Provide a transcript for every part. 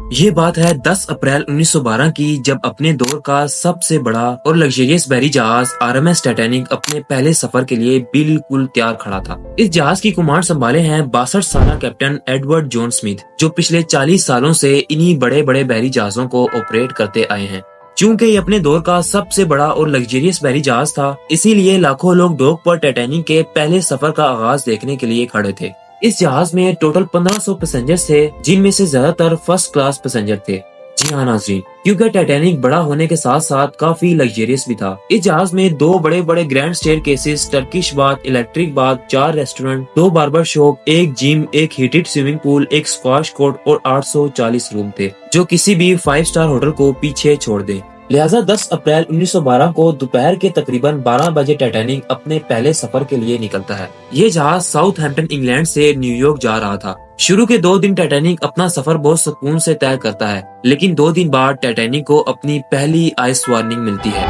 یہ بات ہے 10 اپریل 1912 کی، جب اپنے دور کا سب سے بڑا اور لگژریس بحری جہاز RMS ٹائٹینک اپنے پہلے سفر کے لیے بالکل تیار کھڑا تھا۔ اس جہاز کی کمانڈ سنبھالے ہیں 62 سالہ کیپٹن ایڈورڈ جون سمتھ، جو پچھلے 40 سالوں سے انہی بڑے بڑے بحری جہازوں کو آپریٹ کرتے آئے ہیں۔ چونکہ یہ اپنے دور کا سب سے بڑا اور لگژریس بحری جہاز تھا، اسی لیے لاکھوں لوگ ڈوک پر ٹائٹینک کے پہلے سفر کا آغاز دیکھنے کے لیے کھڑے تھے۔ اس جہاز میں ٹوٹل 1500 پیسنجر تھے، جن میں سے زیادہ تر فرسٹ کلاس پیسنجر تھے۔ جی ہاں ناظرین، کیونکہ ٹائٹینک بڑا ہونے کے ساتھ ساتھ کافی لگژریس بھی تھا۔ اس جہاز میں 2 بڑے بڑے grand staircases, Turkish bath, electric bath, 4 restaurant, 2 barber shop, 1 gym, 1 heated swimming pool, 1 squash court اور 840 روم تھے، جو کسی بھی 5 اسٹار ہوٹل کو پیچھے چھوڑ دیں۔ لہٰذا 10 اپریل 1912 کو دوپہر کے تقریباً 12 بجے ٹائٹینک اپنے پہلے سفر کے لیے نکلتا ہے۔ یہ جہاز ساؤتھ ہیمپٹن انگلینڈ سے نیو یارک جا رہا تھا۔ شروع کے 2 دن ٹائٹینک اپنا سفر بہت سکون سے طے کرتا ہے، لیکن 2 دن بعد ٹائٹینک کو اپنی پہلی آئس وارننگ ملتی ہے۔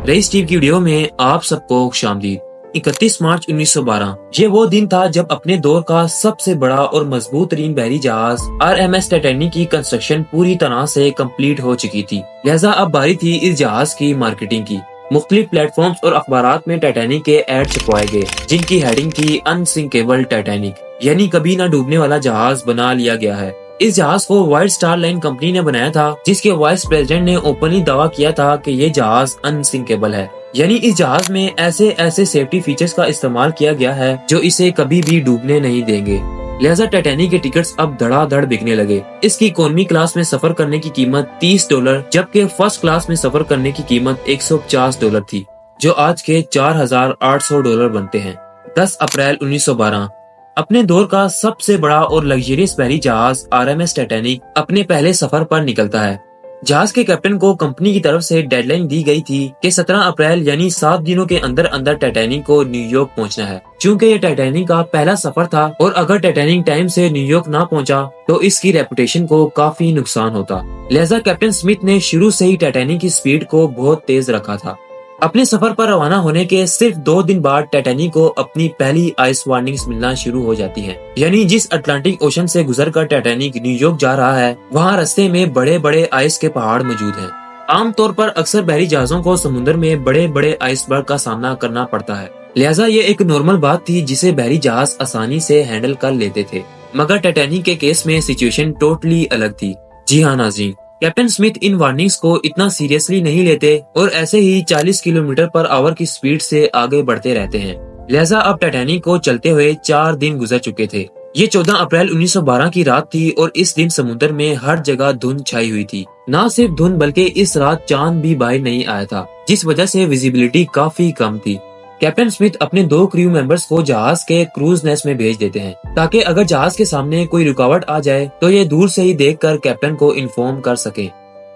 رئیس ٹیوب کی ویڈیو میں آپ سب کو خوش آمدید۔ 31 مارچ 1912 یہ وہ دن تھا جب اپنے دور کا سب سے بڑا اور مضبوط ترین بحری جہاز RMS ٹائٹینک کی کنسٹرکشن پوری طرح سے کمپلیٹ ہو چکی تھی۔ لہٰذا اب باری تھی اس جہاز کی مارکیٹنگ کی۔ مختلف پلیٹ فارمز اور اخبارات میں ٹائٹینک کے ایڈ چھپوائے گئے، جن کی ہیڈنگ تھی انسنکیبل ٹائٹینک، یعنی کبھی نہ ڈوبنے والا جہاز بنا لیا گیا ہے۔ اس جہاز کو وائٹ سٹار لائن کمپنی نے بنایا تھا، جس کے وائس پریزیڈنٹ نے اوپنلی دعویٰ کیا تھا کہ یہ جہاز انسنکیبل ہے، یعنی اس جہاز میں ایسے سیفٹی فیچرز کا استعمال کیا گیا ہے جو اسے کبھی بھی ڈوبنے نہیں دیں گے۔ لہٰذا ٹائٹینک کے ٹکٹس اب دھڑا دھڑ بکنے لگے۔ اس کی اکانومی کلاس میں سفر کرنے کی قیمت $30، جبکہ فرسٹ کلاس میں سفر کرنے کی قیمت $150 تھی، جو آج کے $4800 بنتے ہیں۔ 10 اپریل 1912 اپنے دور کا سب سے بڑا اور لگژریس بحری جہاز RMS ٹائٹینک اپنے پہلے سفر پر نکلتا ہے۔ جہاز کے کیپٹن کو کمپنی کی طرف سے ڈیڈ لائن دی گئی تھی کہ 17 اپریل یعنی 7 دنوں کے اندر ٹائٹینک کو نیو یارک پہنچنا ہے۔ چونکہ یہ ٹائٹینک کا پہلا سفر تھا اور اگر ٹائٹینک ٹائم سے نیو یارک نہ پہنچا تو اس کی ریپوٹیشن کو کافی نقصان ہوتا۔ لہٰذا کیپٹن سمتھ نے شروع سے ہی ٹائٹینک کی سپیڈ کو بہت تیز رکھا تھا۔ اپنے سفر پر روانہ ہونے کے صرف 2 دن بعد ٹائٹینک کو اپنی پہلی آئس وارننگز ملنا شروع ہو جاتی ہیں، یعنی جس اٹلانٹک اوشن سے گزر کر ٹائٹینک نیو یارک جا رہا ہے، وہاں رستے میں بڑے بڑے آئس کے پہاڑ موجود ہیں۔ عام طور پر اکثر بحری جہازوں کو سمندر میں بڑے بڑے آئس برگ کا سامنا کرنا پڑتا ہے، لہٰذا یہ ایک نارمل بات تھی جسے بحری جہاز آسانی سے ہینڈل کر لیتے تھے۔ مگر ٹائٹینک کے کیس میں سچویشن ٹوٹلی الگ تھی۔ جی ہاں ناظرین، کیپٹن سمتھ ان وارننگز کو اتنا سیریسلی نہیں لیتے اور ایسے ہی 40 کلومیٹر پر آور کی سپیڈ سے آگے بڑھتے رہتے ہیں۔ لہٰذا اب ٹائٹینک کو چلتے ہوئے 4 دن گزر چکے تھے۔ یہ 14 اپریل 1912 کی رات تھی اور اس دن سمندر میں ہر جگہ دھند چھائی ہوئی تھی۔ نہ صرف دھند بلکہ اس رات چاند بھی باہر نہیں آیا تھا، جس وجہ سے ویزیبلٹی کافی کم تھی۔ کیپٹن سمتھ اپنے 2 کریو ممبرز کو جہاز کے کروز نیس میں بھیج دیتے ہیں تاکہ اگر جہاز کے سامنے کوئی رکاوٹ آ جائے تو یہ دور سے ہی دیکھ کر کیپٹن کو انفارم کر سکیں۔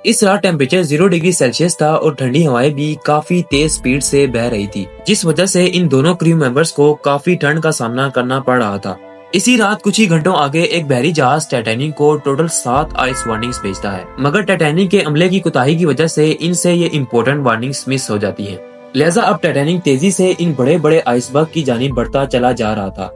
اس رات ٹیمپریچر 0 ڈگری سیلسیس تھا اور ٹھنڈی ہوائیں بھی کافی تیز سپیڈ سے بہ رہی تھی، جس وجہ سے ان دونوں کریو ممبرز کو کافی ٹھنڈ کا سامنا کرنا پڑ رہا تھا۔ اسی رات کچھ ہی گھنٹوں آگے ایک بحری جہاز ٹائٹینک کو ٹوٹل 7 آئس وارننگز بھیجتا ہے، مگر ٹائٹینک کے عملے کی کوتاہی کی وجہ سے ان سے یہ امپورٹنٹ وارننگز مس ہو جاتی ہیں۔ لہٰذا اب ٹائٹینک تیزی سے ان بڑے بڑے آئس برگ کی جانب بڑھتا چلا جا رہا تھا۔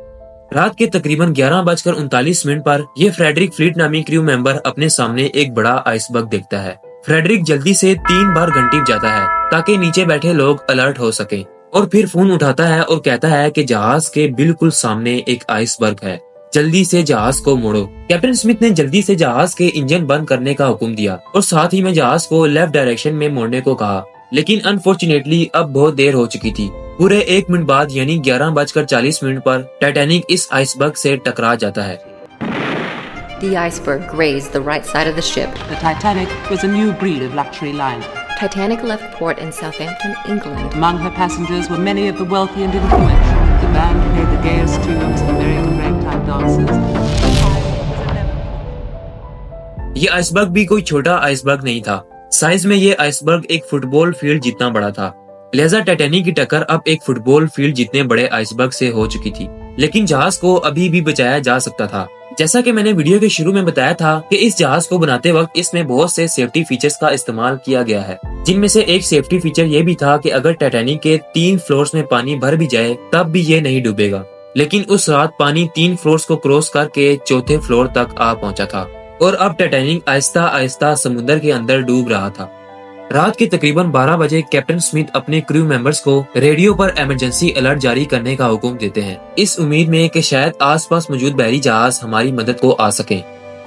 رات کے تقریباً 11:39 پر یہ فریڈرک فلیٹ نامی کریو ممبر اپنے سامنے ایک بڑا آئس برگ دیکھتا ہے۔ فریڈرک جلدی سے 3 بار گھنٹی بجاتا ہے تاکہ نیچے بیٹھے لوگ الرٹ ہو سکیں، اور پھر فون اٹھاتا ہے اور کہتا ہے کہ جہاز کے بالکل سامنے ایک آئس برگ ہے، جلدی سے جہاز کو موڑو۔ کیپٹن سمتھ نے جلدی سے جہاز کے انجن بند کرنے کا حکم دیا اور ساتھ ہی میں جہاز کو لیفٹ ڈائریکشن میں موڑنے کو کہا، لیکن انفارچونیٹلی اب بہت دیر ہو چکی تھی۔ پورے 1 منٹ بعد یعنی 11:40 پر ٹائٹینک اس آئس برگ سے ٹکرا جاتا ہے۔ The iceberg grazed the right side of the ship. The Titanic was a new breed of luxury liner. Titanic left port in Southampton, England. Among her passengers were many of the wealthy and influential. The band played the gayest tunes of American ragtime dances. یہ ice برگ بھی کوئی چھوٹا ice برگ نہیں تھا۔ Size میں یہ آئس برگ ایک فٹ بال فیلڈ جتنا بڑا تھا۔ لہٰذا ٹائٹینک کی ٹکر اب ایک فٹ بال فیلڈ جتنے بڑے آئس برگ سے ہو چکی تھی، لیکن جہاز کو ابھی بھی بچایا جا سکتا تھا۔ جیسا کہ میں نے ویڈیو کے شروع میں بتایا تھا کہ اس جہاز کو بناتے وقت اس میں بہت سے سیفٹی فیچرز کا استعمال کیا گیا ہے، جن میں سے ایک سیفٹی فیچر یہ بھی تھا کہ اگر ٹائٹینک کے 3 فلورز میں پانی بھر بھی جائے تب بھی یہ نہیں ڈوبے گا۔ لیکن اس رات پانی 3 فلورز کو کراس کر کے 4تھے فلور تک آ پہنچا تھا اور اب ٹائٹینک آہستہ آہستہ سمندر کے اندر ڈوب رہا تھا۔ رات کے تقریباً 12 بجے کیپٹن اسمتھ اپنے کریو ممبرز کو ریڈیو پر ایمرجنسی الرٹ جاری کرنے کا حکم دیتے ہیں، اس امید میں کہ شاید آس پاس موجود بحری جہاز ہماری مدد کو آ سکیں۔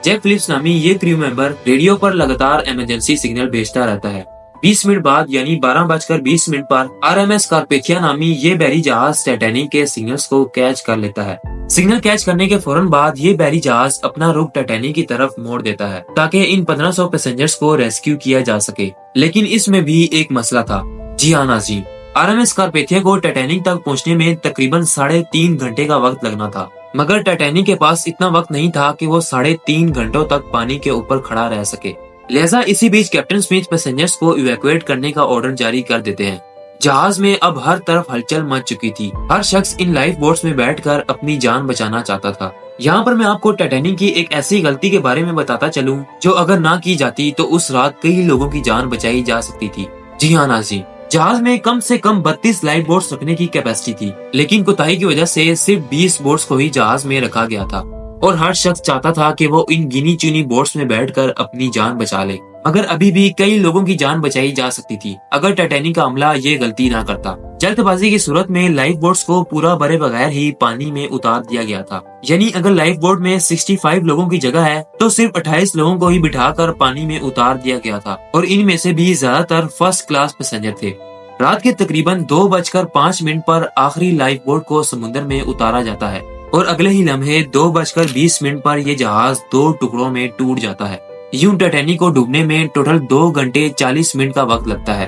جیک فلپس نامی یہ کریو ممبر ریڈیو پر لگاتار ایمرجنسی سگنل بھیجتا رہتا ہے۔ 20 منٹ بعد یعنی 12:20 پر RMS کارپیتھیا نامی یہ بحری جہاز ٹائٹینک کے سگنلز کو کیچ کر لیتا ہے۔ سگنل کیچ کرنے کے فوراً بعد یہ بحری جہاز اپنا رخ ٹائٹینک کی طرف موڑ دیتا ہے تاکہ ان 1500 پیسنجرز کو ریسکیو کیا جا سکے، لیکن اس میں بھی ایک مسئلہ تھا۔ جی ہاں ناظرین، RMS کارپیتھیا کو ٹائٹینک تک پہنچنے میں تقریباً 3.5 گھنٹے کا وقت لگنا تھا، مگر ٹائٹینک کے پاس اتنا وقت نہیں تھا کہ وہ 3.5 گھنٹوں تک پانی کے اوپر کھڑا رہ سکے۔ لہٰذا اسی بیچ کیپٹن اسمتھ پیسنجرز کو ایویکویٹ کرنے کا آرڈر جاری کر دیتے ہیں۔ جہاز میں اب ہر طرف ہلچل مچ چکی تھی، ہر شخص ان لائف بوٹس میں بیٹھ کر اپنی جان بچانا چاہتا تھا۔ یہاں پر میں آپ کو ٹائٹینک کی ایک ایسی غلطی کے بارے میں بتاتا چلوں جو اگر نہ کی جاتی تو اس رات کئی لوگوں کی جان بچائی جا سکتی تھی۔ جی ہاں ناظرین، جہاز میں کم سے کم 32 لائف بوٹس رکھنے کی کیپیسٹی تھی، لیکن کوتاہی کی وجہ سے صرف 20 بوٹس کو ہی جہاز میں رکھا گیا تھا اور ہر شخص چاہتا تھا کہ وہ ان گنی چنی بوٹس میں بیٹھ کر اپنی جان بچا لے، مگر ابھی بھی کئی لوگوں کی جان بچائی جا سکتی تھی اگر ٹائٹینک کا عملہ یہ غلطی نہ کرتا۔ جلد بازی کی صورت میں لائف بوٹس کو پورا بھرے بغیر ہی پانی میں اتار دیا گیا تھا، یعنی اگر لائف بوٹ میں 65 لوگوں کی جگہ ہے تو صرف 28 لوگوں کو ہی بٹھا کر پانی میں اتار دیا گیا تھا، اور ان میں سے بھی زیادہ تر فرسٹ کلاس پیسنجر تھے۔ رات کے تقریباً 2:05 پر آخری لائف بوٹ کو سمندر میں اتارا جاتا ہے اور اگلے ہی لمحے 2:20 پر یہ جہاز 2 ٹکڑوں میں ٹوٹ جاتا ہے۔ یوں ٹائٹینک کو ڈوبنے میں ٹوٹل 2 گھنٹے 40 منٹ کا وقت لگتا ہے۔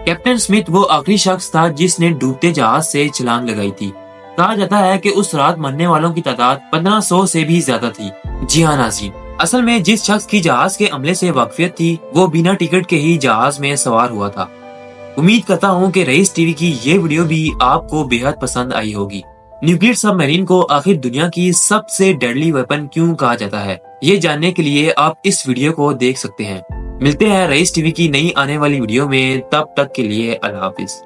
کیپٹن اسمتھ وہ آخری شخص تھا جس نے ڈوبتے جہاز سے چھلانگ لگائی تھی۔ کہا جاتا ہے کہ اس رات مرنے والوں کی تعداد 1500 سے بھی زیادہ تھی۔ جی ہاں ناظرین، اصل میں جس شخص کی جہاز کے عملے سے واقفیت تھی وہ بنا ٹکٹ کے ہی جہاز میں سوار ہوا تھا۔ امید کرتا ہوں کہ رئیس ٹی وی کی یہ ویڈیو بھی آپ کو بے حد پسند آئی ہوگی۔ نیوکلیئر سب میرین کو آخر دنیا کی سب سے ڈیڈلی ویپن کیوں کہا جاتا ہے، یہ جاننے کے لیے آپ اس ویڈیو کو دیکھ سکتے ہیں۔ ملتے ہیں رئیس ٹی وی کی نئی آنے والی ویڈیو میں، تب تک کے لیے اللہ حافظ۔